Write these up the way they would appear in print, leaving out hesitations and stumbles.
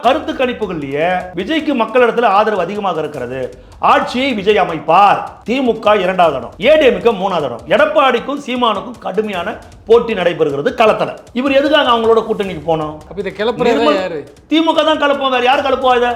கருத்து கணிப்புகள்லயே விஜய்க்கு மக்களிடத்தில் ஆதரவு அதிகமாக இருக்கிறது. ஆட்சியை விஜய் அமைப்பார். திமுக 2வது இடம், ஏடிஎம்கே 3வது இடம். எடப்பாடிக்கும் சீமானுக்கும் கடுமையான போட்டி நடைபெறுகிறது களத்துல. இவர் எதுக்காக அவங்களோட கூட்டணிக்கு போனோம்? திமுக தான் கலப்போம், வேற யாரு கலப்போம்? இதை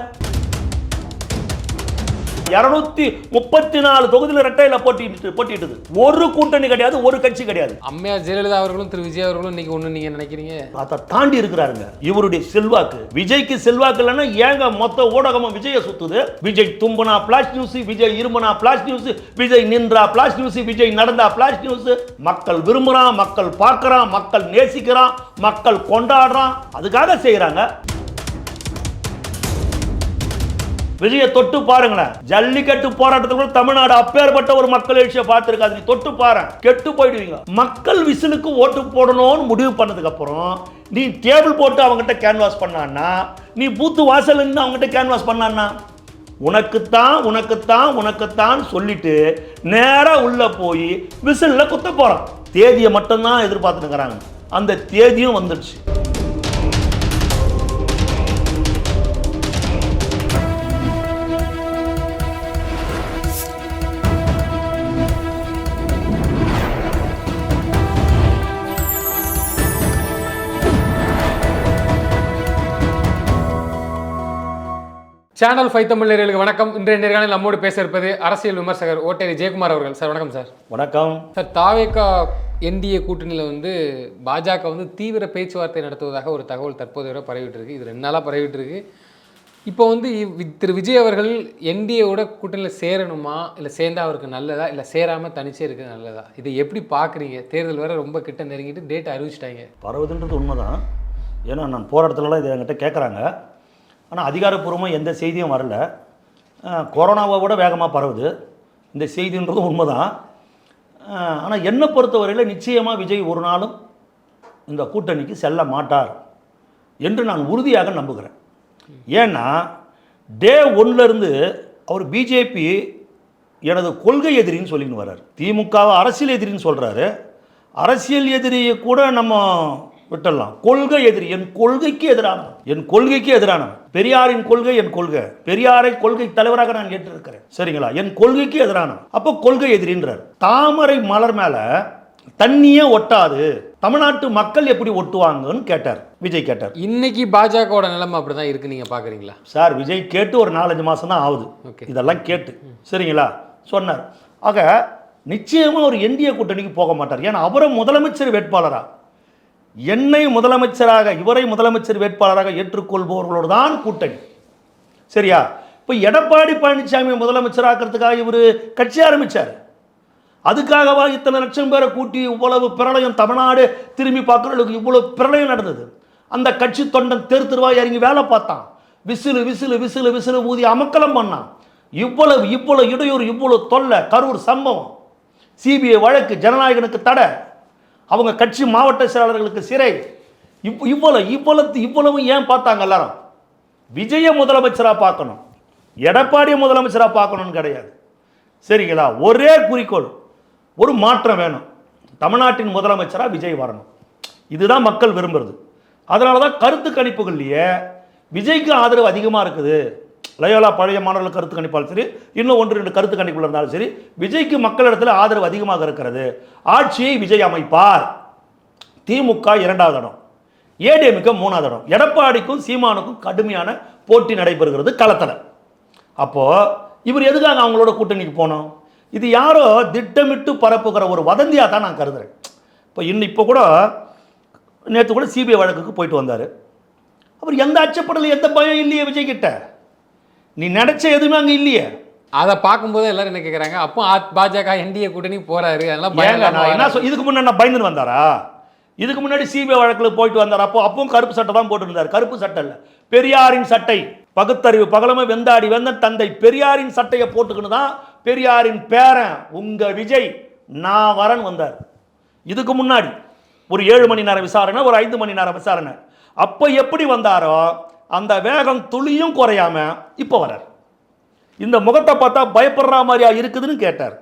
234 தொகுதியில் இரட்டையில போட்டிட்டு ஒரு கூட்டணி கிடையாது, ஒரு கட்சி கிடையாது. அம்மையார் ஜெயலலிதா அவர்களும் திரு விஜய் அவர்களும் இன்னைக்கு ஒண்ணு நீங்க நினைக்கிறீங்க? அதை தாண்டி இருக்கிறாருங்க இவருடைய செல்வாக்கு. விஜய்க்கு செல்வாக்கு இல்லைன்னா ஏங்க மொத்த ஊடகமும் விஜய சுத்துது? விஜய் தும்புனா பிளாஷ் நியூஸ், விஜய் இருமுனா பிளாஷ் நியூஸ், விஜய் நின்றா பிளாஷ் நியூஸ், விஜய் நடந்தா பிளாஷ் நியூஸ். மக்கள் விரும்புறான், மக்கள் பார்க்கறான், மக்கள் நேசிக்கிறான், மக்கள் கொண்டாடுறான், அதுக்காக செய்யறாங்க. விஜய தொட்டு பாருங்களேன். ஜல்லிக்கட்டு போராட்டத்துக்கு தமிழ்நாடு அப்பேற்பட்ட ஒரு மக்கள் எழுச்சியை பார்த்திருக்காது. நீ தொட்டு பாரு, கெட்டு போயிடுவீங்க. மக்கள் விசிலுக்கு ஓட்டு போடணும்னு முடிவு பண்ணதுக்கு அப்புறம் நீ டேபிள் போட்டு அவங்ககிட்ட கேன்வாஸ் பண்ணான்னா, நீ பூத்து வாசல் இருந்து அவங்ககிட்ட கேன்வாஸ் பண்ணான்னா, உனக்குத்தான் சொல்லிட்டு நேரா உள்ள போய் விசில்ல குத்த போறான். தேதியை மட்டும்தான் எதிர்பார்த்துட்டு இருக்கிறாங்க. அந்த தேதியும் வந்துடுச்சு. சேனல் 5 தமிழ் நேயர்களுக்கு வணக்கம். இன்றைய நேர்காணலில் நம்மோடு பேச இருப்பது அரசியல் விமர்சகர் ஓட்டேரி ஜெயக்குமார் அவர்கள். சார் வணக்கம். சார் வணக்கம். சார், தாவேகா என்டிஏ கூட்டணியில் பாஜக தீவிர பேச்சுவார்த்தை நடத்துவதாக ஒரு தகவல் தற்போது வரை பரவிட்டு இருக்கு. இது 2 நாளாக பரவிட்டு இருக்கு. இப்போ திரு விஜய் அவர்கள் என்டிஏவோட கூட்டணியில் சேரணுமா, இல்லை சேர்ந்தா அவருக்கு நல்லதா, இல்லை சேராமல் தனிச்சே இருக்கு நல்லதா? இதை எப்படி பார்க்குறீங்க? தேர்தல் வேற ரொம்ப கிட்ட நெருங்கிட்டு டேட் அறிவிச்சிட்டாங்க. பரவுதுன்றது உண்மைதான். ஏன்னா நான் போராட்டத்துலலாம் இதை என்கிட்ட கேட்குறாங்க. ஆனால் அதிகாரப்பூர்வமாக எந்த செய்தியும் வரல. கொரோனாவை விட வேகமாக பரவுது இந்த செய்தின்றது உண்மைதான். ஆனால் என்னை பொறுத்தவரையில் நிச்சயமாக விஜய் ஒரு நாளும் இந்த கூட்டணிக்கு செல்ல மாட்டார் என்று நான் உறுதியாக நம்புகிறேன். ஏன்னா டே 1லேருந்து அவர் பிஜேபி எனது கொள்கை எதிரின்னு சொல்லின்னு வர்றார். திமுகவை அரசியல் எதிரின்னு சொல்கிறாரு. அரசியல் எதிரியை கூட நம்ம விட்டுடலாம். கொள்கை எதிரி, என் கொள்கைக்கு எதிரானவன். பெரியாரின் கொள்கை என் கொள்கை. பெரியாரை கொள்கை தலைவராக நான் ஏற்றிருக்கிறேன். சரிங்களா? என் கொள்கைக்கு எதிரானவன். அப்போ கொள்கை எதிரின்றார். தாமரை மலர் மேல தண்ணியே ஒட்டாது, தமிழ்நாட்டு மக்கள் எப்படி ஒட்டுவாங்கன்னு கேட்டார். விஜய் கேட்டார். இன்னைக்கு பாஜகவோட நிலைமை அப்படிதான் இருக்கு, நீங்க பாக்குறீங்களா? சார், விஜய் கேட்டு ஒரு 4-5 மாசம் தான் ஆகுது இதெல்லாம் கேட்டு. சரிங்களா? சொன்னார். ஆக நிச்சயமா ஒரு என்டிஏ கூட்டணிக்கு போக மாட்டார். ஏன்னா அவரை முதலமைச்சர் வேட்பாளரா, இவரை முதலமைச்சர் வேட்பாளராக ஏற்றுக்கொள்பவர்களோடு தான் கூட்டணி. சரியா? இப்போ எடப்பாடி பழனிசாமி முதலமைச்சராக்கிறதுக்காக இவர் கட்சி ஆரம்பித்தார். அதுக்காகவா இத்தனை லட்சம் பேரை கூட்டி இவ்வளவு பிரளயம், தமிழ்நாடு திரும்பி பார்க்குறவங்களுக்கு இவ்வளவு பிரளயம் நடந்தது? அந்த கட்சி தொண்டன் தெருவாய் இறங்கி வேலை பார்த்தான். விசிலு ஊதி அமக்கலம் பண்ணான். இவ்வளவு இடையூறு, இவ்வளவு தொல்லை, கரூர் சம்பவம், சிபிஐ வழக்கு, ஜனநாயகனுக்கு தடை, அவங்க கட்சி மாவட்ட செயலாளர்களுக்கு சிறை, இவ்வளவு ஏன் பார்த்தாங்க எல்லாரும்? விஜய முதலமைச்சராக பார்க்கணும், எடப்பாடியை முதலமைச்சராக பார்க்கணும்னு கிடையாது. சரிங்களா? ஒரே குறிக்கோள், ஒரு மாற்றம் வேணும். தமிழ்நாட்டின் முதலமைச்சராக விஜய் வரணும். இதுதான் மக்கள் விரும்புறது. அதனால தான் கருத்து கணிப்புகள்லையே விஜய்க்கு ஆதரவு அதிகமாக இருக்குது. லயோலா பழைய மாணவர்கள் கருத்து கணிப்பாலும் சரி, இன்னும் 1-2 கருத்து கணிப்புகள் இருந்தாலும் சரி, விஜய்க்கு மக்களிடத்தில் ஆதரவு அதிகமாக இருக்கிறது. ஆட்சியை விஜய் அமைப்பார். திமுக 2வது இடம், ஏடிஎம்கே 3வது இடம். எடப்பாடிக்கும் சீமானுக்கும் கடுமையான போட்டி நடைபெறுகிறது களத்தில். அப்போது இவர் எதுக்காக அவங்களோட கூட்டணிக்கு போனோம்? இது யாரோ திட்டமிட்டு பரப்புகிற ஒரு வதந்தியாக தான் நான் கருதுறேன். இப்போ கூட நேற்று கூட சிபிஐ வழக்குக்கு போயிட்டு வந்தார். அவர் எந்த அச்சப்படலை, எந்த பயம் இல்லையே விஜய் கிட்ட. நீ நினைச்ச எதுவுமே அங்கே இல்லையே. அதை பார்க்கும்போது எல்லாரும் என்ன கேட்குறாங்க, அப்போ பாஜக என்டிஏ கூட்டணி போறாரு, அதெல்லாம் இதுக்கு முன்னாடி நான் பயந்துன்னு வந்தாரா? இதுக்கு முன்னாடி சிபிஐ வழக்கில் போயிட்டு வந்தார். அப்பவும் கருப்பு சட்டை தான் போட்டுருந்தார். கருப்பு சட்டை இல்லை, பெரியாரின் சட்டை. பகுத்தறிவு பகலமே வெந்தாடி வெந்த தந்தை பெரியாரின் சட்டையை போட்டுக்கின்னு தான் பெரியாரின் பேரன் உங்க விஜய் நான் வரன் வந்தார். இதுக்கு முன்னாடி ஒரு 7 மணி நேரம் விசாரணை, ஒரு 5 மணி நேரம் விசாரணை. அப்போ எப்படி வந்தாரோ அந்த வேகம் துளியும் குறையாம இப்போ வரார். இந்த முகத்தை பார்த்தா பயப்படுற மாதிரியா இருக்குதுன்னு கேட்டார்.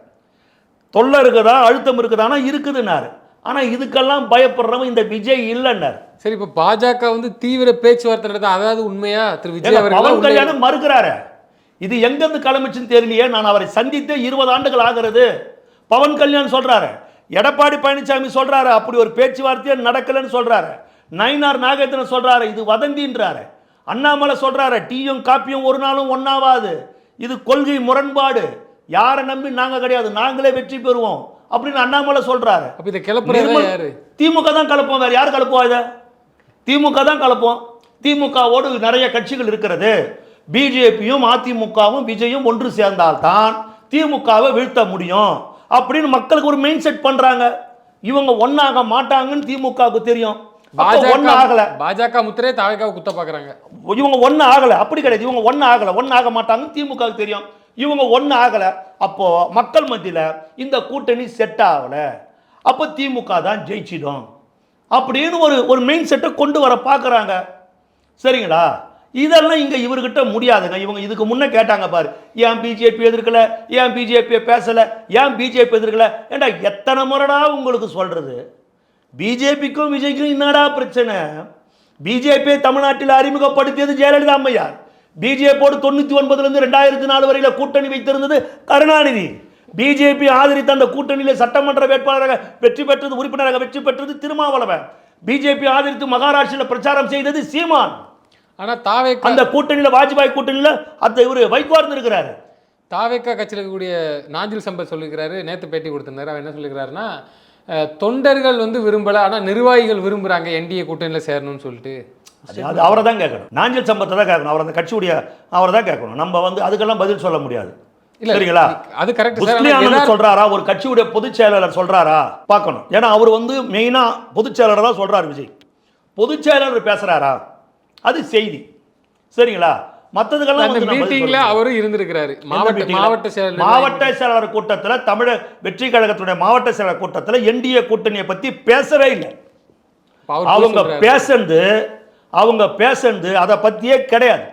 தொல்லை இருக்குதா, அழுத்தம் இருக்குதானா? இருக்குதுன்னாரு. ஆனால் இதுக்கெல்லாம் பயப்படுறவன் இந்த விஜய் இல்லைன்னார். சரி, இப்போ பாஜக வந்து தீவிர பேச்சுவார்த்தை நடத்த, அதாவது உண்மையா திரு விஜய் பவன் அவர்கள் கல்யாணம் மறுக்கிறாரு. இது எங்கிருந்து கிளம்பிச்சுன்னு தெரியலையே. நான் அவரை சந்தித்தே 20 ஆண்டுகள் ஆகிறது. பவன் கல்யாண் சொல்றாரு, எடப்பாடி பழனிசாமி சொல்றாரு அப்படி ஒரு பேச்சுவார்த்தையே நடக்கலன்னு சொல்றாரு. நயினார் நாகேந்திரன் சொல்றாரு இது வதந்தின்றாரு. அண்ணாமலை சொல்றாரு டீயும் காப்பியும் ஒரு நாளும் ஒன்னாவாது, இது கொள்கை முரண்பாடு, யாரை நம்பி நாங்க கிடையாது, நாங்களே வெற்றி பெறுவோம் அப்படின்னு அண்ணாமலை சொல்றாரு. அப்ப இதை கிளப்புறது யாரு? திமுக தான் கலப்போம், வேற யார் கலப்போம்? இதை திமுக தான் கலப்போம். திமுகவோடு நிறைய கட்சிகள் இருக்கிறது. பிஜேபியும் அதிமுகவும் விஜயும் ஒன்று சேர்ந்தால்தான் திமுகவை வீழ்த்த முடியும் அப்படின்னு மக்களுக்கு ஒரு மெயின் செட் பண்றாங்க. இவங்க ஒன்னாக மாட்டாங்கன்னு திமுகவுக்கு தெரியும். பாஜக முத்திரே தாவேக்காவை குத்த பாக்குறாங்க. இவங்க ஒன்னு ஆகல, அப்படி கிடையாது. இவங்க ஒன்னு ஆகல, ஒன்னு ஆக மாட்டாங்கன்னு திமுகவுக்கு தெரியும். இவங்க ஒன்னு ஆகல, அப்போ மக்கள் மத்தியில இந்த கூட்டணி செட் ஆகல, அப்போ திமுக தான் ஜெயிச்சிடும் அப்படின்னு ஒரு மெயின் செட்டை கொண்டு வர பார்க்குறாங்க. சரிங்களா? இதெல்லாம் இங்கே இவர்கிட்ட முடியாதுங்க. இவங்க இதுக்கு முன்னே கேட்டாங்க பாரு, ஏன் பிஜேபி எதிர்க்கல, ஏன் பிஜேபி பேசலை, ஏன் பிஜேபி எதிர்க்கல. ஏண்டா எத்தனை முறைடா உங்களுக்கு சொல்கிறது? பிஜேபிக்கும் விஜய்க்கும் என்னடா பிரச்சனை? பிஜேபி தமிழ்நாட்டில் அறிமுகப்படுத்தியது ஜெயலலிதா அம்மையார். பிஜேபியோடு 99லேருந்து 2004 வரையில் கூட்டணி வைத்திருந்தது கருணாநிதி. பிஜேபி ஆதரித்த அந்த கூட்டணியிலே சட்டமன்ற வேட்பாளராக வெற்றி பெற்றது, உறுப்பினராக வெற்றி பெற்றது திருமாவளவன். பிஜேபி ஆதரித்து மகாராஷ்டிரில் பிரச்சாரம் செய்தது சீமான். ஆனா தாவேக்கா அந்த கூட்டணியில், வாஜ்பாய் கூட்டணியில் அந்த இவர் வைகோ இருக்கிறாரு. தாவேக்கா கட்சியில் இருக்கக்கூடிய நாஞ்சில் சம்பத் சொல்லியிருக்கிறாரு, நேற்று பேட்டி கொடுத்திருந்தாரு. அவர் என்ன சொல்லியிருக்கிறாருன்னா, தொண்டர்கள் வந்து விரும்பல, ஆனா நிர்வாகிகள் விரும்புறாங்க என்டிஏ கூட்டணியில் சேரணும்னு சொல்லிட்டு. அது அவரை தான் கேட்கணும், நாஞ்சில் சம்பத்தை தான் கேட்கணும், அவர் அந்த கட்சியுடைய அவரை தான் கேட்கணும். நம்ம வந்து அதுக்கெல்லாம் பதில் சொல்ல முடியாது. சரிங்களா? அது கரெக்ட். சொல்றாரா ஒரு கட்சியுடைய பொதுச் செயலாளர் சொல்றாரா பார்க்கணும். ஏன்னா அவர் வந்து மெயினா பொதுச் செயலாளர் தான் சொல்றாரு விஜய். பொதுச் செயலாளர் பேசுறாரா அது செய்தி. சரிங்களா? மற்றதுக்கெல்லாம் மீட்டிங்ல அவரும் இருந்திருக்கிறாரு. மாவட்ட செயலாளர் கூட்டத்தில், தமிழக வெற்றி கழகத்துடைய மாவட்ட செயலாளர் கூட்டத்தில் என்டிஏ கூட்டணியை பத்தி பேசவே இல்லை. அவங்க பேசுறது அதை பத்தியே கிடையாது.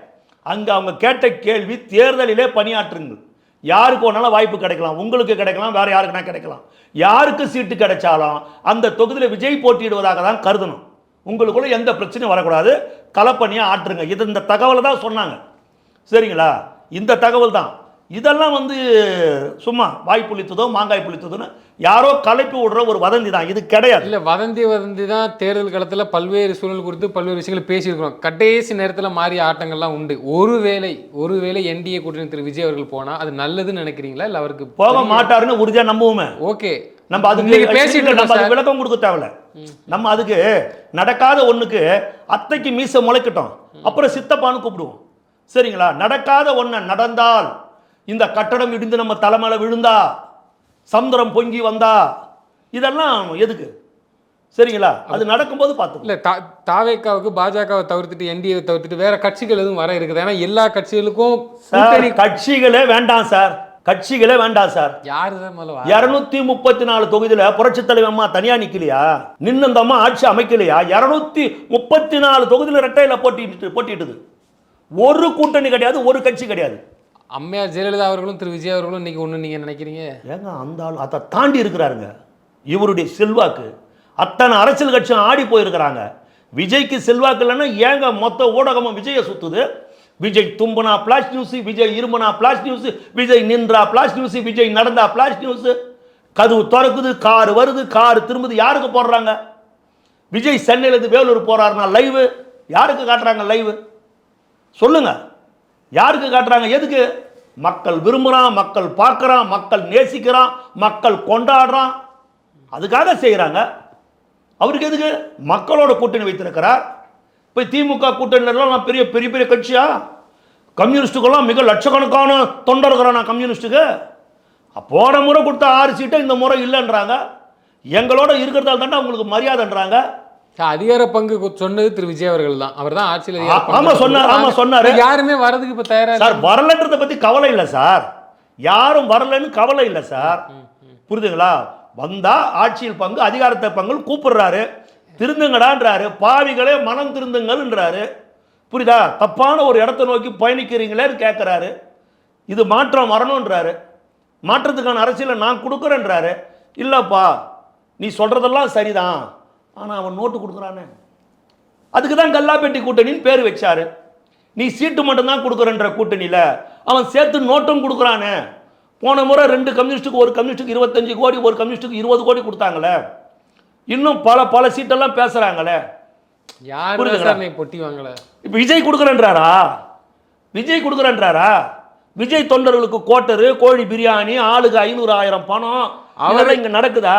அங்க அவங்க கேட்ட கேள்வி, தேர்தலிலே பணியாற்றுங்கள், யாருக்கு வேணாலும் வாய்ப்பு கிடைக்கலாம், உங்களுக்கு கிடைக்கலாம், வேற யாருக்குனா கிடைக்கலாம், யாருக்கு சீட்டு கிடைச்சாலும் அந்த தொகுதியில் விஜய் போட்டியிடுவதாக தான் கருதணும், உங்களுக்குள்ள எந்த பிரச்சனையும் வரக்கூடாது, களப்பணியா ஆற்றுங்க. இது இந்த தகவலை தான் சொன்னாங்க. சரிங்களா? இந்த தகவல் தான். இதெல்லாம் வந்து சும்மா வாய் புளித்ததோ மாங்காய் புளித்ததோன்னு யாரோ கலைப்பு விடுற ஒரு வதந்தி தான், இது கிடையாது. இல்லை, வதந்தி தான். தேர்தல் காலத்தில் பல்வேறு சூழல் குறித்து பல்வேறு விஷயங்கள் பேசியிருக்கிறோம். கடைசி நேரத்தில் மாறிய ஆட்டங்கள்லாம் உண்டு. ஒருவேளை என்டிஏ கூட்டணி திரு விஜய் அவர்கள் போனால் அது நல்லதுன்னு நினைக்கிறீங்களா? இல்லை அவருக்கு போக மாட்டாருன்னு உறுதியாக நம்புவோமே. ஓகே, நம்ம அதுக்கு பேசிட்டு நம்ம விளக்கம் கொடுக்க தேவையில்ல. நம்ம அதுக்கு நடக்காத ஒண்ணுக்கு அத்தைக்கு மீசை முளைக்கட்டும், அப்புறம் சித்தப்பான்னு கூப்பிடுவோம். சரிங்களா? நடக்காத ஒண்ணு நடந்தால், இந்த கட்டடம் இடிந்து நம்ம தலைமையில விழுந்தா, சமுத்திரம் பொங்கி வந்தா, இதெல்லாம் எதுக்கு? சரிங்களா? அது நடக்கும்போது பார்த்து. இல்லை, தாவேக்காவுக்கு பாஜகவை தவிர்த்துட்டு என்டிஏவை தவிர்த்துட்டு வேற கட்சிகள் எதுவும் வர இருக்குது? ஏன்னா எல்லா கட்சிகளுக்கும் கட்சிகளே வேண்டாம் சார், கட்சிகளே வேண்டாம் சார். யாரு 234 தொகுதியில புரட்சி தலைவர் அம்மா தனியா நிக்கலையா? நின்று அந்த அம்மா ஆட்சி அமைக்கலையா? 234 தொகுதியில ரெட்டையில போட்டிட்டுது. ஒரு கூட்டணி கிடையாது, ஒரு கட்சி கிடையாது. அம்மையார் ஜெயலலிதா அவர்களும் திரு விஜய் அவர்களும் இன்னைக்கு ஒன்று நீங்க நினைக்கிறீங்க? ஏங்க அந்த ஆள் அதை தாண்டி இருக்கிறாருங்க. இவருடைய செல்வாக்கு அத்தனை அரசியல் கட்சியும் ஆடி போயிருக்கிறாங்க. விஜய்க்கு செல்வாக்கு இல்லைன்னா ஏங்க மொத்த ஊடகமும் விஜயை சுத்துது? விஜய் தும்புனா பிளாஷ் நியூஸ், விஜய் இருமுனா பிளாஷ் நியூஸ், விஜய் நின்றா பிளாஷ் நியூஸ், விஜய் நடந்தா பிளாஷ் நியூஸ். கதவு திறக்குது, கார் வருது, கார் திரும்புது, யாருக்கு போடுறாங்க? விஜய் சென்னையிலேருந்து வேலூர் போறாருன்னா லைவ் யாருக்கு காட்டுறாங்க? லைவ் சொல்லுங்க, யாருக்கு காட்டுறாங்க? எதுக்கு? மக்கள் விரும்புகிறான், மக்கள் பார்க்குறான், மக்கள் நேசிக்கிறான், மக்கள் கொண்டாடுறான், அதுக்காக செய்கிறாங்க. அவருக்கு எதுக்கு? மக்களோட கூட்டணி வைத்திருக்கிறார். இப்போ திமுக கூட்டணிலாம் பெரிய பெரிய பெரிய கட்சியா? கம்யூனிஸ்டுக்கெல்லாம் மிக லட்சக்கணக்கான தொண்டர்களான கம்யூனிஸ்டுக்கு போன முறை கொடுத்த 6 சீட்டை இந்த முறை இல்லைன்றாங்க. எங்களோட இருக்கிறதால தானே அவங்களுக்கு மரியாதைன்றாங்க. அதிகார பங்கு சொன்னது திரு விஜய் அவர்கள் தான். அவர் தான் ஆட்சியில் சொன்னாரு. யாருமே வரதுக்கு இப்ப தயாரா சார், வரலன்றத பத்தி கவலை இல்லை சார், யாரும் வரலன்னு கவலை இல்லை சார். புரியுதுங்களா? வந்தா ஆட்சியில் பங்கு, அதிகாரத்தை பங்கு கூப்பிடுறாரு, திருந்துங்கடான்றாரு, பாவிகளே மனம் திருந்துங்கள்ன்றாரு. புரியுதா? தப்பான ஒரு இடத்தை நோக்கி பயணிக்கிறீங்களேன்னு கேட்கிறாரு. இது மாற்றம் வரணுன்றாரு. மாற்றத்துக்கான அரசியலை நான் கொடுக்குறேன்றாரு. இல்லப்பா நீ சொல்றதெல்லாம் சரிதான், ஆனால் அவன் நோட்டு கொடுக்குறானே, அதுக்கு தான் கல்லாப்பேட்டி கூட்டணின்னு பேர் வச்சாரு. நீ சீட்டு மட்டும்தான் கொடுக்குறன்ற கூட்டணியில் அவன் சேர்த்து நோட்டும் கொடுக்குறானே. போன முறை 2 கம்யூனிஸ்ட்டுக்கு, ஒரு கம்யூனிஸ்ட்டுக்கு 25 கோடி, ஒரு கம்யூனிஸ்ட்டுக்கு 20 கோடி கொடுத்தாங்களே. இன்னும் பல சீட்டெல்லாம் பேசுகிறாங்களே. யாரு பொட்டி வாங்கல. இப்போ விஜய் கொடுக்குறேன்றாரா? விஜய் தொண்டர்களுக்கு கோட்டரு, கோழி பிரியாணி, ஆளுக்கு 500,000 பணம் அவரெல்லாம் இங்கே நடக்குதா?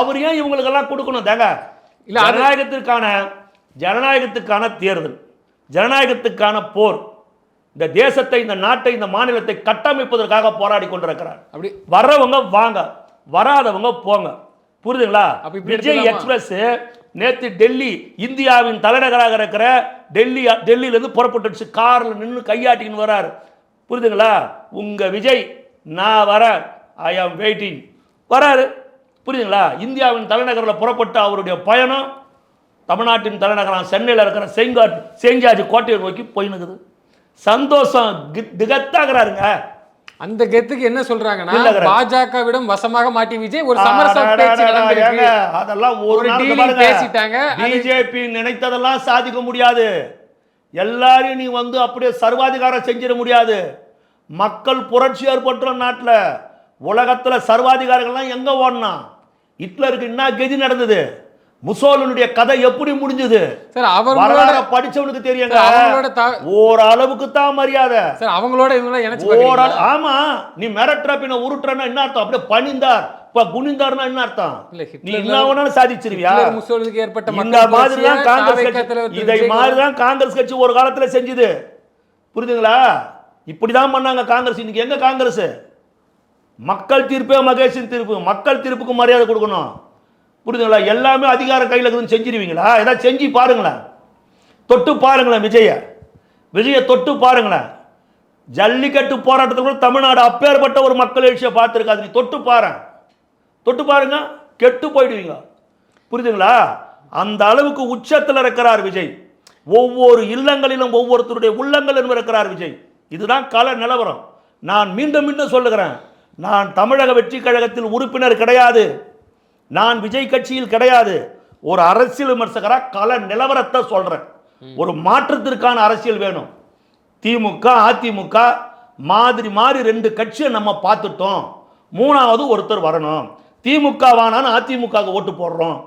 அவர் ஏன் இவங்களுக்கெல்லாம் கொடுக்கணும்? தாங்க ஜனநாயகத்துக்கான தேர்தல், ஜனநாயகத்துக்கான போர், இந்த தேசத்தை, இந்த நாட்டை, இந்த மாநிலத்தை கட்டமைப்பதற்காக போராடி கொண்டிருக்கிறார். அப்படி வர்றவங்க வாங்க, வராதவங்க போங்க. புரியுதுங்களா? விஜய் எக்ஸ்பிரஸ் நேற்று டெல்லி, இந்தியாவின் தலைநகராக இருக்கிற டெல்லியிலேருந்து புறப்பட்டுச்சு. காரில் நின்று கையாட்டின்னு வர்றாரு. புரியுதுங்களா? உங்க விஜய் நான் வரேன், ஐ ஆம் வெயிட்டிங் வராரு. புரியுதுங்களா? இந்தியாவின் தலைநகரில் புறப்பட்ட அவருடைய பயணம் தமிழ்நாட்டின் தலைநகரம் சென்னையில் இருக்கிற செஞ்சாஜி கோட்டையை நோக்கி போயினுக்குது. சந்தோஷம் திகத்தாகிறாருங்க. அந்த கெத்துக்கு என்ன சொல்றாங்கன்னா, பாஜகவிடம் வசமாக மாட்டி விஜய் ஒரு சமரச பேச்சு நடந்திருக்கு. அதெல்லாம் ஒரு நாள் பேசிட்டாங்க. பிஜேபி நினைத்ததெல்லாம் சாதிக்க முடியாது. எல்லாரையும் நீ அப்படியே சர்வாதிகாரம் செஞ்சிட முடியாது. மக்கள் புரட்சி ஏற்பட்டுற நாட்டில் உலகத்தில் சர்வாதிகாரங்கள்லாம் எங்க ஓடனா? ஹிட்லருக்கு என்ன கதி நடந்தது? முசோலினுடைய கதை எப்படி முடிஞ்சது? அவங்களோட படிச்சவனுக்கு தெரியுங்க. ஓரளவுக்கு தான் மரியாதை. அவங்களோட ஆமா, நீ மிரட்டுற பின்ன உருட்டுறன்னா என்ன அர்த்தம்? அப்படியே பணிந்தார் குனிந்தார்னா என்ன அர்த்தம்? நீ என்ன சாதிச்சிருவியா? முசோலினுக்கு ஏற்பட்ட இந்த மாதிரி தான் காங்கிரஸ் கட்சி, இதை மாதிரி தான் காங்கிரஸ் கட்சி ஒரு காலத்துல செஞ்சது. புரியுதுங்களா? இப்படிதான் பண்ணாங்க காங்கிரஸ். இன்னைக்கு எங்க காங்கிரஸ்? மக்கள் தீர்ப்பே மகேஷின் தீர்ப்பு. மக்கள் தீர்ப்புக்கு மரியாதை கொடுக்கணும். புரியுதுங்களா? எல்லாமே அதிகார கையில் இருக்குதுன்னு செஞ்சிருவீங்களா? ஏதாவது செஞ்சு பாருங்களேன், தொட்டு பாருங்களேன். விஜய தொட்டு பாருங்களேன். ஜல்லிக்கட்டு போராட்டத்தில் தமிழ்நாடு அப்பேற்பட்ட ஒரு மக்கள் எழுச்சியை பார்த்துருக்காது. நீ தொட்டு பாருங்க, கெட்டு போயிடுவீங்க. புரியுதுங்களா? அந்த அளவுக்கு உச்சத்தில் இருக்கிறார் விஜய். ஒவ்வொரு இல்லங்களிலும் ஒவ்வொருத்தருடைய உள்ளங்களிலும் இருக்கிறார் விஜய். இதுதான் கள நிலவரம். நான் மீண்டும் சொல்லுகிறேன், நான் தமிழக வெற்றி கழகத்தில் உறுப்பினர் கிடையாது, நான் விஜய் கட்சியில் கிடையாது. ஒரு அரசியல் விமர்சகராக கள நிலவரத்தை சொல்றேன். ஒரு மாற்றத்திற்கான அரசியல் வேணும். திமுக அதிமுக மாதிரி 2 கட்சியை நம்ம பார்த்துட்டோம். 3வது ஒருத்தர் வரணும். திமுக வானான்னு அதிமுக ஓட்டு போடுறோம்,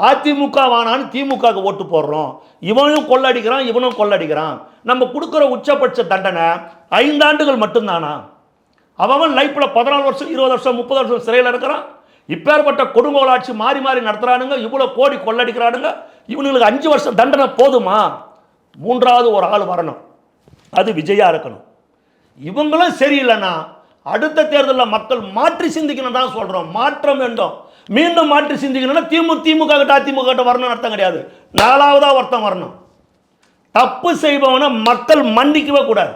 அதிமுக வானான்னு திமுக ஓட்டு போடுறோம். இவனும் கொள்ளடிக்கிறான். நம்ம கொடுக்குற உச்சபட்ச தண்டனை 5 ஆண்டுகள் மட்டும்தானா? அவன் லைஃப்ல 14 வருஷம் 20 வருஷம் 30 வருஷம் சிறையில் இருக்கிறான். இப்பேற்பட்ட கொடுங்கோலாட்சி மாறி நடத்துறானுங்க. இவ்வளவு கோடி கொள்ளடிக்கிறானுங்க. இவனுங்களுக்கு 5 வருஷம் தண்டனை போதுமா? 3வது ஒரு ஆள் வரணும். அது விஜயா இருக்கணும். இவங்களும் சரியில்லைன்னா அடுத்த தேர்தலில் மக்கள் மாற்றி சிந்திக்கணும் தான் சொல்றோம். மாற்றம் வேண்டும். மீண்டும் மாற்றி சிந்திக்கணும்னா திமுக அதிமுக வரணும்னு அர்த்தம் கிடையாது. 4வதா ஒருத்தன் வரணும். தப்பு செய்பவனை மக்கள் மன்னிக்கவே கூடாது.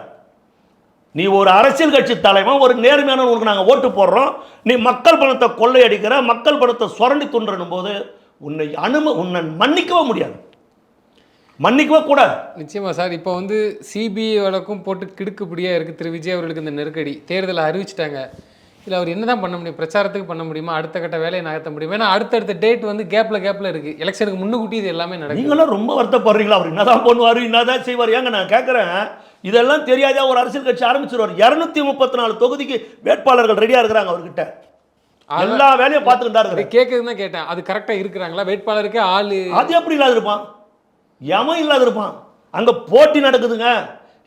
நீ ஒரு அரசியல் கட்சி தலைவன், ஒரு நேர்மையான உனக்கு நாங்கள் ஓட்டு போடுறோம், நீ மக்கள் பணத்தை கொள்ளையடிக்கிற, மக்கள் பணத்தை சுரண்டி துன்றனும் போது உன்னை மன்னிக்கவே முடியாது, மன்னிக்கவே கூடாது. நிச்சயமா சார். இப்போ சிபிஐ வழக்கும் போட்டு கிடுக்குப்படியாக இருக்குது திரு விஜய் அவர்களுக்கு. இந்த நெருக்கடி தேர்தலை அறிவிச்சிட்டாங்க. இல்லை அவர் என்ன தான் பண்ண முடியும்? பிரச்சாரத்துக்கு பண்ண முடியுமா? அடுத்த கட்ட வேலையை நகர்த்த முடியுமா? ஏன்னா அடுத்தடுத்த டேட் கேப்பில் இருக்குது. எலெக்ஷனுக்கு முன்னுக்கூட்டி இது எல்லாமே நடக்கும். நீங்களும் ரொம்ப வருத்தப்படுறீங்களா? அவர் என்னதான் பண்ணுவார், என்னதான் செய்வார்? ஏங்க நான் கேட்குறேன், இதெல்லாம் தெரியாதா ஒரு அரசியல் கட்சி ஆரம்பிச்சிருவார்? 234 தொகுதிக்கு வேட்பாளர்கள் ரெடியாக இருக்கிறாங்க அவர்கிட்ட. எல்லா வேலையும் பார்த்துக்கிட்டு தான் இருக்கிறேன். கேட்குறது தான் கேட்டேன். அது கரெக்டாக இருக்கிறாங்களா? வேட்பாளருக்கு ஆள் அது எப்படி இல்லாத இருப்பான்? எவன் இல்லாத இருப்பான்? அங்கே போட்டி நடக்குதுங்க.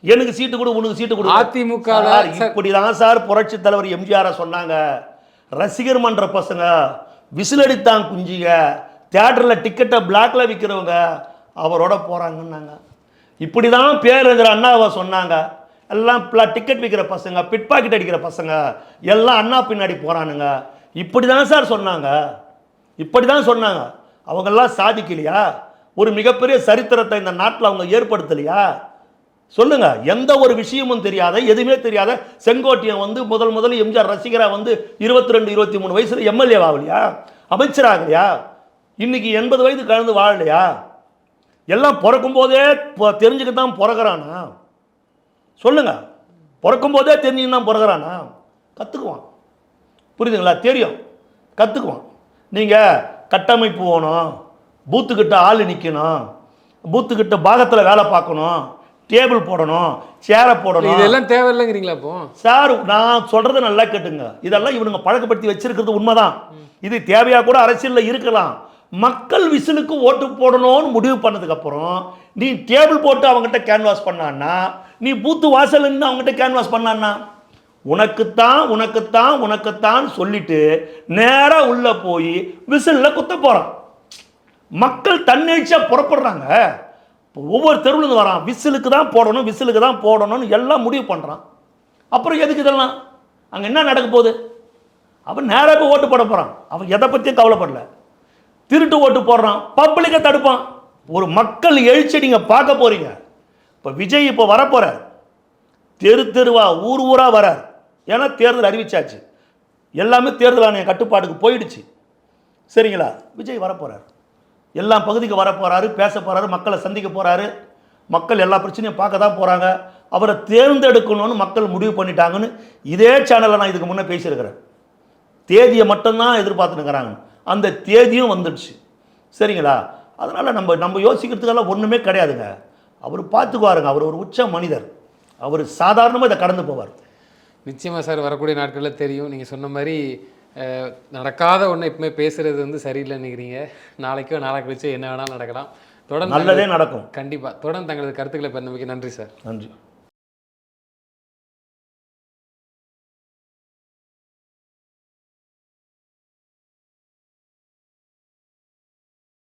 எனக்கு சீட்டு கொடு, உனக்கு சீட்டு கொடு. அதிமுக இப்படிதான் சார் புரட்சி தலைவர் எம்ஜிஆர் சொன்னாங்க. ரசிகர் மன்ற பசங்க, விசிலடித்தான் குஞ்சிங்க, தியேட்டரில் டிக்கெட்டை பிளாக்ல விற்கிறவங்க அவரோட போறாங்கன்னாங்க. இப்படிதான் பேரறிஞர் அண்ணாவை சொன்னாங்க. எல்லாம் டிக்கெட் விற்கிற பசங்க, பிட் பாக்கெட் அடிக்கிற பசங்க எல்லாம் அண்ணா பின்னாடி போறானுங்க. இப்படிதான் சார் சொன்னாங்க. அவங்கெல்லாம் சாதிக்கலையா? ஒரு மிகப்பெரிய சரித்திரத்தை இந்த நாட்டில் அவங்க ஏற்படுத்தலையா? சொல்லுங்க. எந்த ஒரு விஷயமும் தெரியாத, எதுவுமே தெரியாத செங்கோட்டையன் முதல் எம்ஜிஆர் ரசிகரா 22 23 வயசுல எம்எல்ஏ ஆகலையா? அமைச்சராகலையா? இன்னைக்கு 80 வயது கலந்து வாழலையா? எல்லாம் பிறக்கும் போதே தெரிஞ்சுக்கிட்டு தான் பிறகுறானா? சொல்லுங்க. பிறக்கும் போதே தெரிஞ்சுக்கிட்டு தான் பிறகுறானா? கற்றுக்குவான். புரியுதுங்களா? தெரியும், கற்றுக்குவான். நீங்கள் கட்டமைப்பு போகணும், பூத்துக்கிட்ட ஆள் நிற்கணும், பூத்துக்கிட்ட பாகத்தில் வேலை பார்க்கணும், டேபிள் போடணும், சேரை போடணும். இதெல்லாம் தேவையில்லைங்கிறீங்களா அப்போ? சார் நான் சொல்கிறத நல்லா கேட்டுங்க. இதெல்லாம் இவனுங்க பழக்கப்படுத்தி வச்சிருக்கிறது உண்மைதான். இது தேவையாக கூட அரசியலில் இருக்கலாம். மக்கள் விசிலுக்கு ஓட்டு போடணும்னு முடிவு பண்ணதுக்கப்புறம் நீ டேபிள் போட்டு அவங்ககிட்ட கேன்வாஸ் பண்ணான்னா, நீ பூத்து வாசல்னு அவங்ககிட்ட கேன்வாஸ் பண்ணான்னா, உனக்குத்தான் சொல்லிட்டு நேராக உள்ளே போய் விசிலில் குத்த போகிறான். மக்கள் தன்னெழுச்சியாக புறப்படுறாங்க. இப்போ ஒவ்வொரு தெருவுலேருந்து வரான், விசிலுக்கு தான் போடணும்னு எல்லாம் முடிவு பண்ணுறான். அப்புறம் எதுக்கு இதெல்லாம்? அங்கே என்ன நடக்க போகுது? அவன் நேராக போய் ஓட்டு போட போகிறான். அவன் எதை பற்றியும் கவலைப்படல. திருட்டு ஓட்டு போடுறான், பப்ளிக்கை தடுப்பான். ஒரு மக்கள் எழுச்சி நீங்கள் பார்க்க போகிறீங்க. இப்போ விஜய் இப்போ வரப்போகிறார், தெருவா ஊர் ஊராக வரார். ஏன்னா தேர்தல் அறிவிச்சாச்சு, எல்லாமே தேர்தல் ஆணைய கட்டுப்பாட்டுக்கு போயிடுச்சு. சரிங்களா? விஜய் வரப்போகிறார், எல்லா பகுதிக்கு வரப்போகிறாரு, பேச போகிறாரு, மக்களை சந்திக்க போகிறாரு. மக்கள் எல்லா பிரச்சனையும் பார்க்க தான் போகிறாங்க. அவரை தேர்ந்தெடுக்கணும்னு மக்கள் முடிவு பண்ணிட்டாங்கன்னு இதே சேனலில் நான் இதுக்கு முன்னே பேசியிருக்கிறேன். தேதியை மட்டும்தான் எதிர்பார்த்துனுக்கிறாங்க. அந்த தேதியும் வந்துடுச்சு. சரிங்களா? அதனால் நம்ம யோசிக்கிறதுக்கெல்லாம் ஒன்றுமே கிடையாதுங்க. அவர் பார்த்துக்குவாருங்க. அவர் ஒரு உச்ச மனிதர். அவர் சாதாரணமாக இதை கடந்து போவார். நிச்சயமாக சார், வரக்கூடிய நாட்களில் தெரியும். நீங்கள் சொன்ன மாதிரி நடக்காத ஒன்று எப்பவுமே பேசுகிறது வந்து சரியில்லைன்னு நினைக்கிறீங்க. நாளைக்கோ நாளைக்கு வச்சு என்ன வேணாலும் நடக்கலாம். தொடர்ந்து நல்லதே நடக்கும். கண்டிப்பாக தொடர்ந்து தங்களது கருத்துக்களை பெருமைக்கு நன்றி சார். நன்றி.